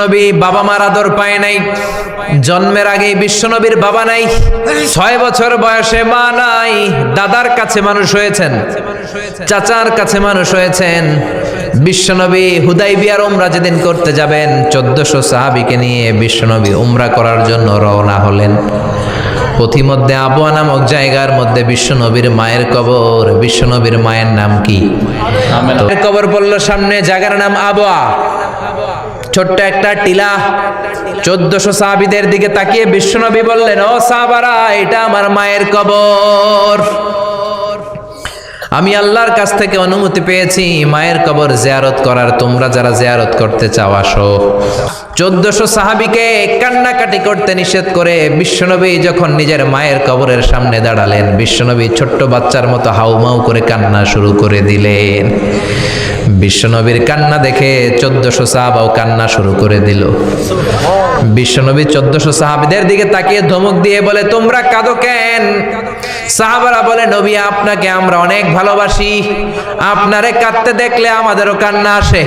নবী বাবা মার আদর পায় নাই, জন্মের আগেই বিশ্বনবীর বাবা নাই, 6 বছর বয়সে মা নাই, দাদার কাছে মানুষ হয়েছেন, চাচার কাছে মানুষ হয়েছেন। বিশ্বনবী হুদাইবিয়ার উমরা যেদিন করতে যাবেন 1400 সাহাবীকে নিয়ে বিশ্বনবী উমরা করার জন্য রওনা হলেন। পথিমধ্যে আবওয়া নামক জায়গার মধ্যে বিশ্বনবীর মায়ের কবর। বিশ্বনবীর মায়ের নাম কি? কবর পড়ল সামনে, জায়গার নাম আবওয়া। ছোট্ট একটা টিলা। 1400 সাহাবীদের দিকে তাকিয়ে বিশ্বনবী বললেন, ও সাহাবারা, এটা আমার মায়ের কবর। আমি আল্লাহর কাছ থেকে অনুমতি পেয়েছি মায়ের কবর জিয়ারত করার। তোমরা যারা জিয়ারত করতে চাও আসো। 1400 সাহাবীকে কান্নাকাটি করতে নিষেধ করে বিশ্বনবী যখন নিজের মায়ের কবরের সামনে দাঁড়ালেন, বিশ্বনবী ছোট্ট বাচ্চার মতো হাউমাউ করে কান্না শুরু করে দিলেন। বিশ্বনবীর কান্না দেখে 1400 সাহাবাও কান্না শুরু করে দিল। বিশ্বনবী 1400 সাহাবীদের দিকে তাকিয়ে ধমক দিয়ে বলে, তোমরা কাঁদো কেন? সাহাবারা বলে, নবী আপনাকে আমরা অনেক ভালোবাসি, আপনারে কাঁদতে দেখলে আমাদেরও কান্না আসে।